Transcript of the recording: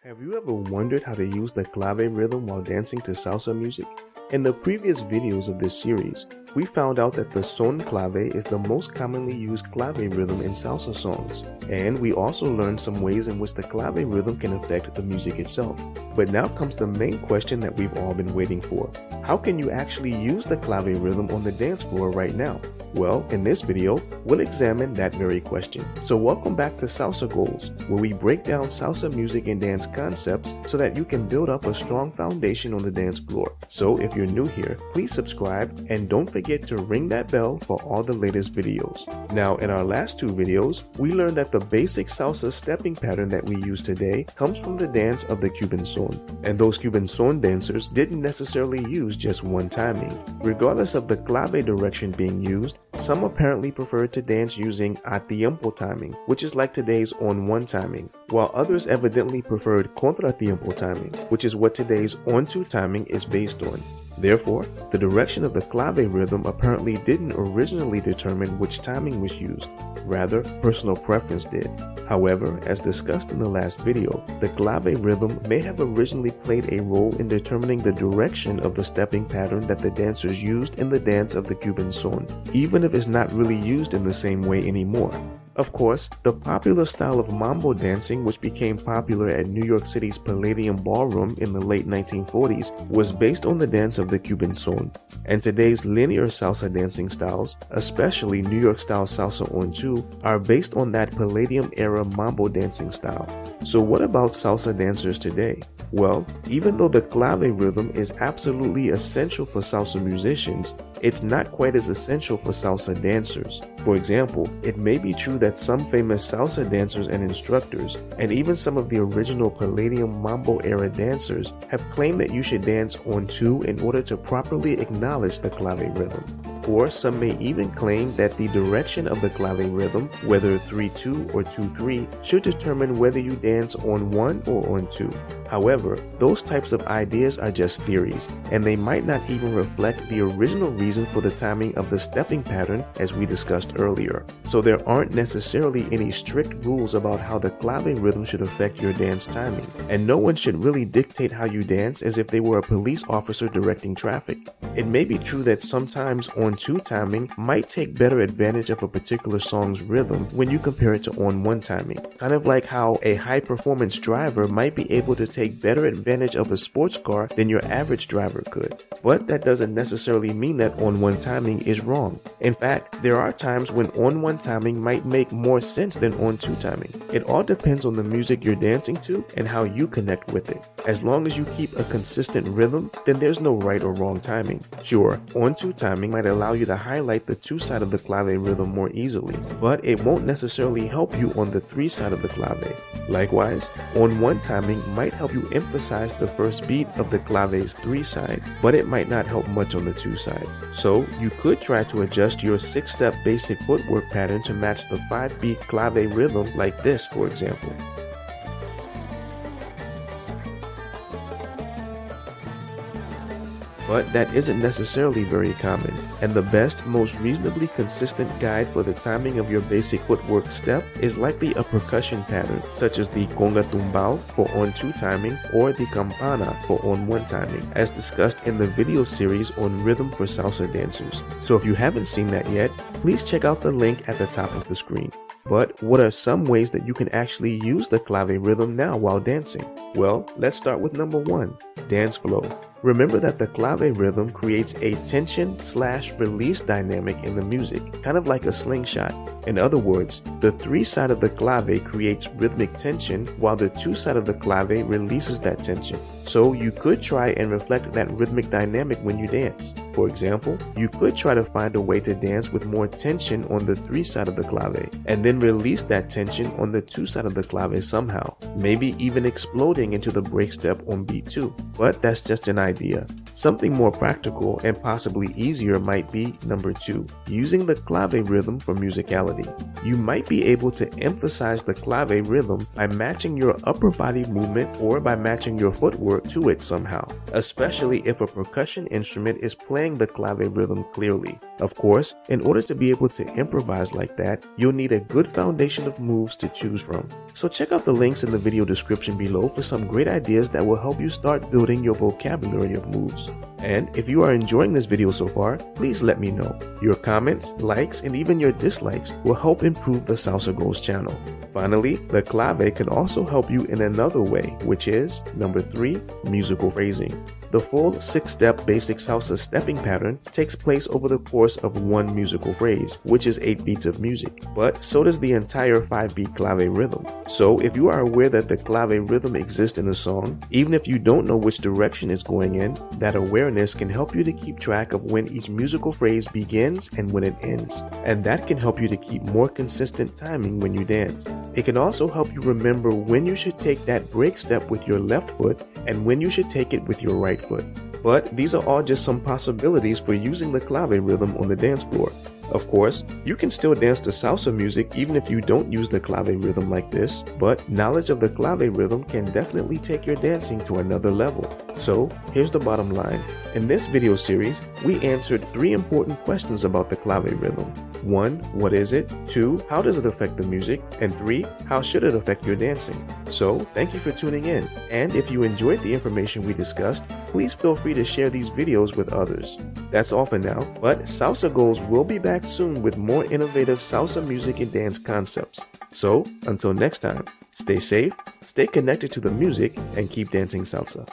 Have you ever wondered how to use the clave rhythm while dancing to salsa music? In the previous videos of this series, we found out that the son clave is the most commonly used clave rhythm in salsa songs, and we also learned some ways in which the clave rhythm can affect the music itself. But now comes the main question that we've all been waiting for. How can you actually use the clave rhythm on the dance floor right now? Well, in this video, we'll examine that very question. So welcome back to Salsa Goals, where we break down salsa music and dance concepts so that you can build up a strong foundation on the dance floor. So if you're new here, please subscribe and don't forget to ring that bell for all the latest videos. Now, in our last two videos, we learned that the basic salsa stepping pattern that we use today comes from the dance of the Cuban son. And those Cuban son dancers didn't necessarily use just one timing. Regardless of the clave direction being used, some apparently preferred to dance using a tiempo timing, which is like today's on-one timing, while others evidently preferred contra-tiempo timing, which is what today's on-two timing is based on. Therefore, the direction of the clave rhythm apparently didn't originally determine which timing was used. Rather, personal preference did. However, as discussed in the last video, the clave rhythm may have originally played a role in determining the direction of the stepping pattern that the dancers used in the dance of the Cuban son, even if it's not really used in the same way anymore. Of course, the popular style of mambo dancing, which became popular at New York City's Palladium Ballroom in the late 1940s, was based on the dance of the Cuban son. And today's linear salsa dancing styles, especially New York style salsa on two, are based on that Palladium era mambo dancing style. So what about salsa dancers today? Well, even though the clave rhythm is absolutely essential for salsa musicians, it's not quite as essential for salsa dancers. For example, it may be true that some famous salsa dancers and instructors, and even some of the original Palladium Mambo era dancers, have claimed that you should dance on two in order to properly acknowledge the clave rhythm. Or some may even claim that the direction of the clave rhythm, whether 3-2 or 2-3, should determine whether you dance on one or on two. However, those types of ideas are just theories, and they might not even reflect the original reason for the timing of the stepping pattern as we discussed earlier. So there aren't necessarily any strict rules about how the clave rhythm should affect your dance timing, and no one should really dictate how you dance as if they were a police officer directing traffic. It may be true that sometimes on-two timing might take better advantage of a particular song's rhythm when you compare it to on-one timing, kind of like how a high-performance driver might be able to take better advantage of a sports car than your average driver could. But that doesn't necessarily mean that on-one timing is wrong. In fact, there are times when on-one timing might make more sense than on-two timing. It all depends on the music you're dancing to and how you connect with it. As long as you keep a consistent rhythm, then there's no right or wrong timing. Sure, on-two timing might allow you to highlight the two side of the clave rhythm more easily, but it won't necessarily help you on the three side of the clave. Likewise, on-one timing might help you emphasize the first beat of the clave's three side, but it might not help much on the two side. So you could try to adjust your 6-step basic footwork pattern to match the 5-beat clave rhythm like this, for example. But that isn't necessarily very common, and the best, most reasonably consistent guide for the timing of your basic footwork step is likely a percussion pattern, such as the conga tumbao for on-two timing or the campana for on-one timing, as discussed in the video series on rhythm for salsa dancers. So if you haven't seen that yet, please check out the link at the top of the screen. But what are some ways that you can actually use the clave rhythm now while dancing? Well, let's start with number 1, dance flow. Remember that the clave rhythm creates a tension/release dynamic in the music, kind of like a slingshot. In other words, the 3 side of the clave creates rhythmic tension while the 2 side of the clave releases that tension. So you could try and reflect that rhythmic dynamic when you dance. For example, you could try to find a way to dance with more tension on the 3 side of the clave, and then release that tension on the 2 side of the clave somehow, maybe even exploding into the break step on beat 2. But that's just an idea. idea. Something more practical and possibly easier might be number 2, using the clave rhythm for musicality. You might be able to emphasize the clave rhythm by matching your upper body movement or by matching your footwork to it somehow, especially if a percussion instrument is playing the clave rhythm clearly. Of course, in order to be able to improvise like that, you'll need a good foundation of moves to choose from. So check out the links in the video description below for some great ideas that will help you start building your vocabulary of moves. And if you are enjoying this video so far, please let me know. Your comments, likes, and even your dislikes will help improve the Salsa Goals channel. Finally, the clave can also help you in another way, which is number 3, musical phrasing. The full 6-step basic salsa stepping pattern takes place over the course of one musical phrase, which is 8 beats of music, but so does the entire 5-beat clave rhythm. So if you are aware that the clave rhythm exists in a song, even if you don't know which direction it's going in, that awareness can help you to keep track of when each musical phrase begins and when it ends, and that can help you to keep more consistent timing when you dance. It can also help you remember when you should take that break step with your left foot and when you should take it with your right foot. But these are all just some possibilities for using the clave rhythm on the dance floor. Of course, you can still dance to salsa music even if you don't use the clave rhythm like this, but knowledge of the clave rhythm can definitely take your dancing to another level. So, here's the bottom line. In this video series, we answered 3 important questions about the clave rhythm. 1. What is it? 2. How does it affect the music? And 3. How should it affect your dancing? So, thank you for tuning in, and if you enjoyed the information we discussed, please feel free to share these videos with others. That's all for now, but Salsa Goals will be back soon with more innovative salsa music and dance concepts. So, until next time, stay safe, stay connected to the music, and keep dancing salsa.